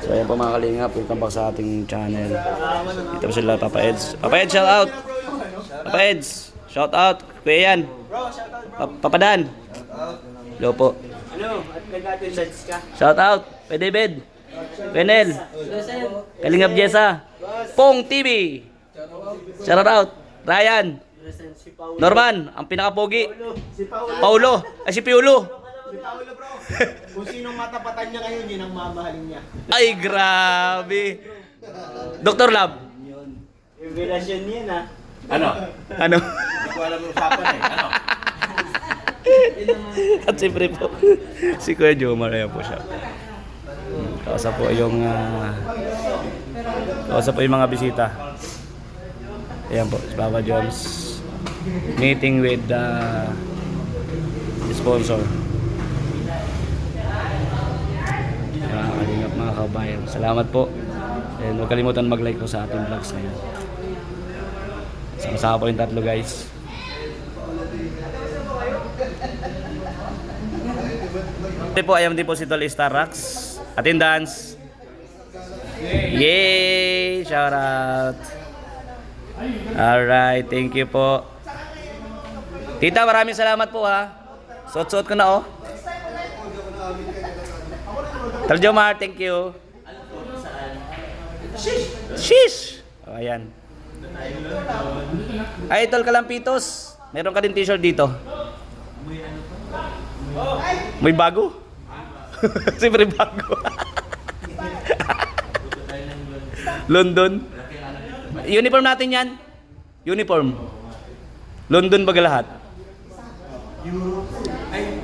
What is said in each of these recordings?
So ayan po mga kalingap, welcome back sa ating channel. Dito po sila, Papa Eds. Papa Eds, shout out! Papa Eds, shout out! Kuya yan. Papa Dan. Hello po. Ano? At nag-attendance ka? Shout out! Kuya David. Kuya Nel. Kalingap Jessa. Pong TV. Shout out! Ryan. Si Paulo. Norman, ang pinakapogi. Si Paulo. Paulo. Ay, si Piolo. Si Paulo, bro. Kung sinong matapatan niya ngayon, yun ang mamahalin niya. Ay, grabe. Dr. Lab. Yung relasyon niya na. Ano? Ano? Hindi ko alam yung usapan eh. Ano? At siyempre po, si Kuya Jomar, ayan po siya. Kausap po yung mga bisita. Ayan po, si Papa Jones. Meeting with the sponsor. Kalingap mga kabayan. Salamat po. And huwag kalimutan mag-like po sa ating vlogs na yan. Sama-sama po yung tatlo, guys. Ito po, ayam din po si Tol Starax. Attendance. Yay! Shout out. Alright, thank you po. Tita, maraming salamat po ha. Suot-suot ko na oh. Tol Jomar, thank you. Shish! Oh, ayan. Ay, Tol Kalampitos. Meron ka din t-shirt dito. May bago? Siyempre bago. London. Uniform natin yan. Uniform. London baga lahat?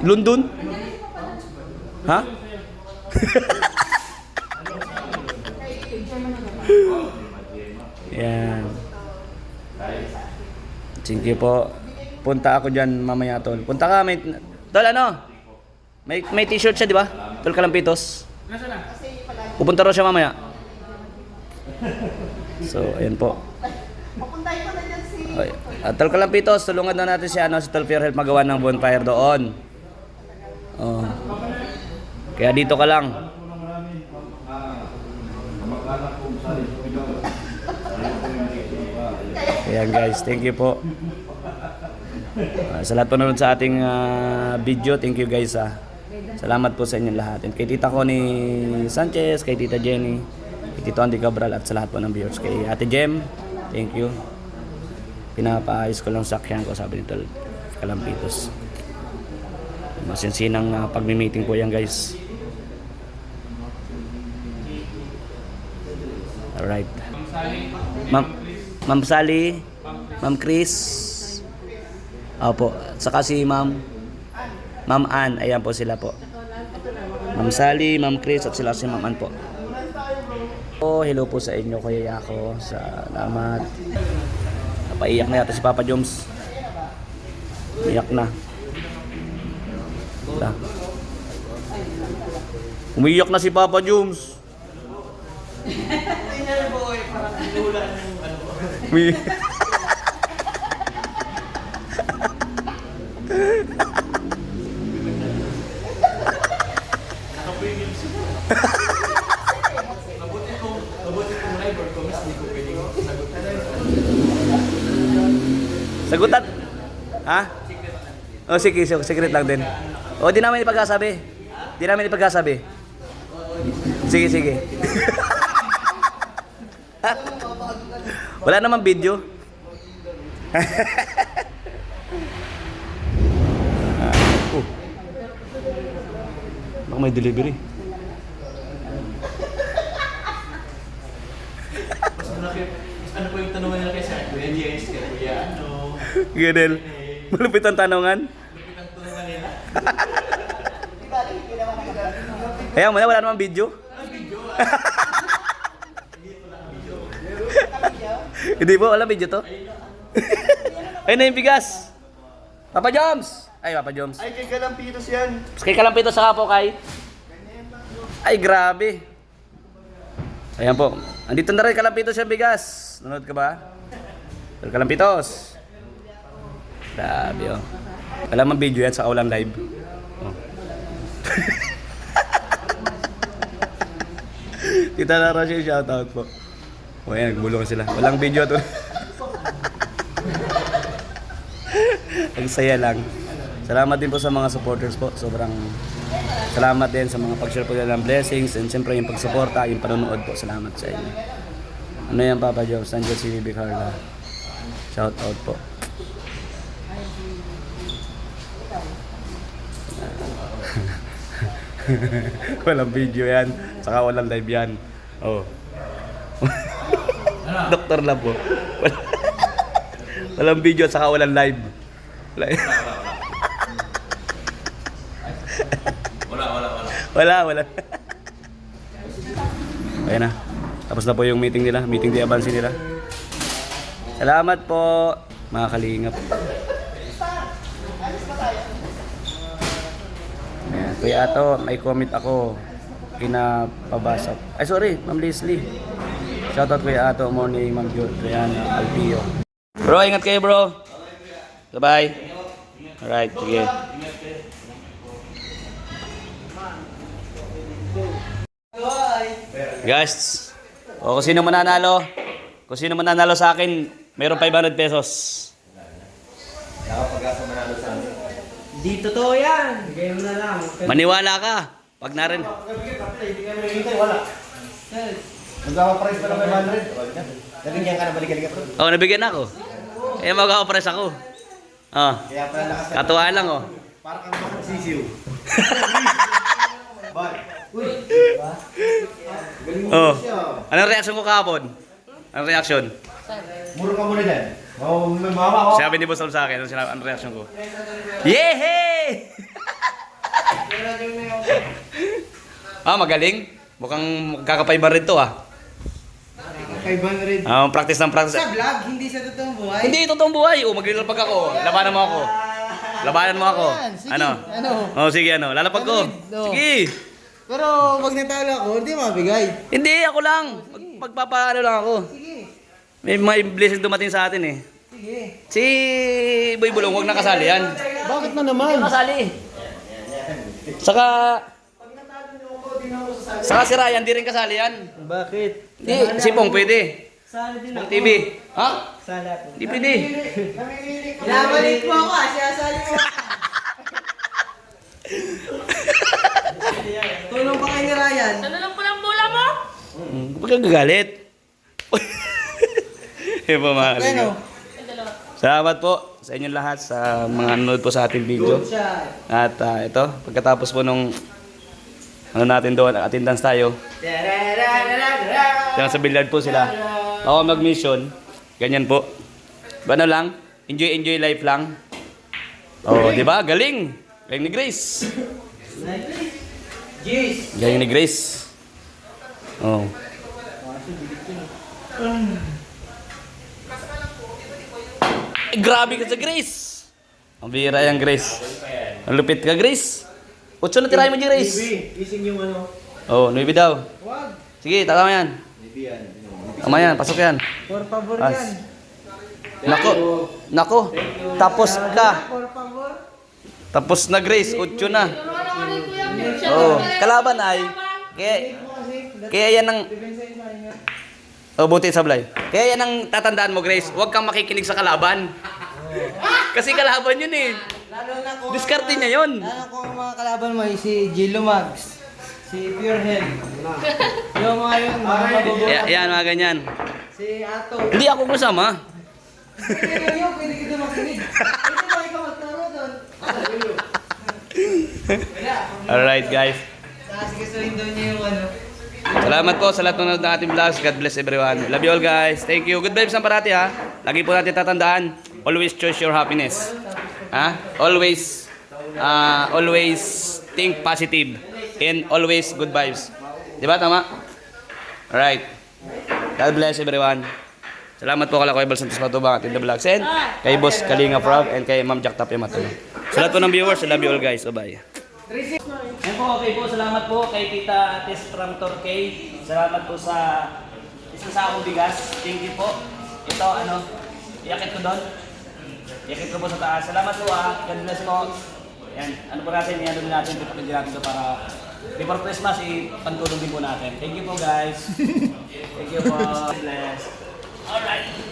London? Ha? Yan. Thank you po. Punta ako dyan mamaya, Tol. Punta ka, may... Tol, ano? May t-shirt siya, di ba? Tol Kalampitos. Pupunta raw siya mamaya. So, ayan po. Papuntahin ko na dyan si... Tol Kalampitos, tulungan na natin si Tol Fair Help magawa ng bonfire doon. Oh. Kaya dito ka lang. Ayan guys, thank you po. Sa lahat po nanonood sa ating video, thank you guys Salamat po sa inyong lahat. And kay Tita Connie Sanchez, kay Tita Jenny, kay Tito Andy Cabral at sa lahat po ng viewers. Kay Ate Jem, thank you. Pinapaayos ko lang sakyan ko, sabi ni Tol Kalampitos. Masinsinang pagmi-meeting po yan guys. Alright. Ma'am Sally, Ma'am Chris. Opo, saka si Ma'am Ann, ayan po sila po. Ma'am Sally, Ma'am Chris at sila si Ma'am Ann po. Oh, hello po sa inyo, Kuya Yako. Salamat. Napaiyak na yata si Papa Joms. Iyak na. Umiyak na si Papa Joms. Sagutan. Ha? Oh, sige, secret lang din. Oh, di namin ipagsasabi. Di namin ipagsasabi. Sige. Wala namang video. Baka may delivery. Ano po yung tanungan nila kay Sir? Kuya James, kay Kuya ano? Ganun. Malupit ang tanongan. Lupit ang tanungan nila. Kaya muna, wala namang video. Hindi po, wala video to. Ayun na yung bigas. Papa Joms! Ay, Papa Joms. Ay, kay Kalampitos yan. Kay Kalampitos saka po kay... Ay, grabe. Ayan po. Andito na rin Kalampitos yung bigas. Nanood ka ba? Kalampitos. Grabe oh. Wala mang video yan sa Aulang Live. Oh. Tita Lara siya, shoutout po. O yan, nagbulong sila. Walang video to. Ang saya lang. Salamat din po sa mga supporters po. Sobrang salamat din sa mga pag-share po nila ng blessings and siyempre yung pagsuporta, yung panonood po. Salamat sa inyo. Ano yan, Papa Jobs? Nandiyan si Bibi Carla. Shoutout po. Walang video yan. Saka walang live yan. Oh. Doktor Lab po. Walang video at saka walang live. Wala. Ayan na. Tapos na po yung meeting nila. Meeting di Abansi nila. Salamat po, mga kalingap. Ayan. Kuya Ato, may comment ako. Kinapabasa. Ay sorry, Ma'am Leslie. Shoutout Kuya Ato, morning, Ma'am Julian Alpio. Bro, ingat kayo bro. Bye-bye. Alright, sige. Guys, kung sino mananalo sa akin, mayroon 500 pesos. Di totoo yan. Bigay mo na lang. Maniwala ka. Pag narin. Magkakaprice pa ng 500. Nabigyan ka na balik-balik ka, bro. Oh, nabigyan ako. Eh, mag-ofres ako. Oh, Kaya pala lakas. katuwaan lang oh. Para kang bakit sisiw. Uy. Galing mo Oh. siya. Anong reaction ko kahapon? Anong reaction? Muro ka muna dyan. Mama ko. Sabi ni Boss Al sa akin, anong reaction ko? Yehey! Magaling. Mukhang magkakapaiban rin to ah. 500. Practice ng practice. Sa vlog, hindi sa totoong buhay. Hindi, totoong buhay. Maglalapag ako. Labanan mo ako. Labanan mo ako. Sige. Ano? Ano? Oh, sige ano. Lalapag ko. No. Sige. Pero pag natalo ako, hindi mabigay. Hindi, ako lang. Magpapaano lang ako. Sige. May blessing dumating sa atin eh. Sige. Si Boy Bulong, huwag nakasali yan. Bakit na naman? Kasali. Saka si Ryan, di rin kasali yan. Bakit? Hindi, si Pong pwede. Sali din Pong TV. Ha? Sala. Hindi pwede. Nabalik mo ako, siyasali mo. Tulong pa kay ni Ryan. Ano lang po lang bola mo? Huwag kang gagalit. Iba mga Ano? kalingap. Salamat po sa inyong lahat sa mga nanonood po sa ating video. Good shot. At ito, pagkatapos po nung ano natin doon, attendance tayo. Diyan sa billiard po sila. Ako mag-mission. Ganyan po. Ano lang, enjoy life lang. Oh, di ba? Galing. Galing ni Grace. Jeez. Galing ni Grace. Oh. Grabe ka sa Grace. Ang bira yan, Grace. Ang lupit ka, Grace. 8 na tirahin mo, Grace. Gising yung ano. Oh, 9 daw. Wag. Sige, tama yan. Tama yan, pasok yan. Por favor Pas. yan. Nako. Tapos ka. Por favor. Tapos na, Grace. 8 na. Ano ni Kuya Mitch? Oh, kalaban ay. Kaya yan ang... Oh, buti sablay. Kaya yan ang tatandaan mo, Grace. Huwag kang makikinig sa kalaban. Kasi kalaban yun eh. Lalo na kung... Diskarte niya yun. Lalo kung ang mga kalaban mo ay si Jilo Mags. Si Pure Head. Yung mga yun, mga mabubuhat. Yan, mga ganyan. Si Ato. Hindi ako kasama. Pwede yun, pwede kita makinig. Pwede ba ikaw magtaro doon? Alright, guys. Tapos gustuhin doon niya yung ano. Salamat po sa lahat ng nanonood ng ating vlogs. God bless everyone. Love you all, guys. Thank you. Good vibes ang parati, ha. Lagi po natin tatandaan. Always choose your happiness. Ha? Always think positive. And always good vibes. Di ba? Tama? Alright. God bless everyone. Salamat po kala Kuya Bal Santos Matubang at in the vlogs. And kay Boss Kalinga Frog and kay Ma'am Jack Tapia Matulong. Sa lahat po ng viewers, I love you all, guys. Bye-bye. Ayan po, okay po. Salamat po kay Tita Tess from Torquay. Salamat po sa isang sakong bigas. Thank you po. Ito, iakit ko doon. Iakit ko po sa taas. Salamat po God bless po. Ayan, ano po natin, iyan natin, pipakinggan natin ito para before Christmas, ipantulong din po natin. Thank you po guys. Thank you po. Bless. Alright.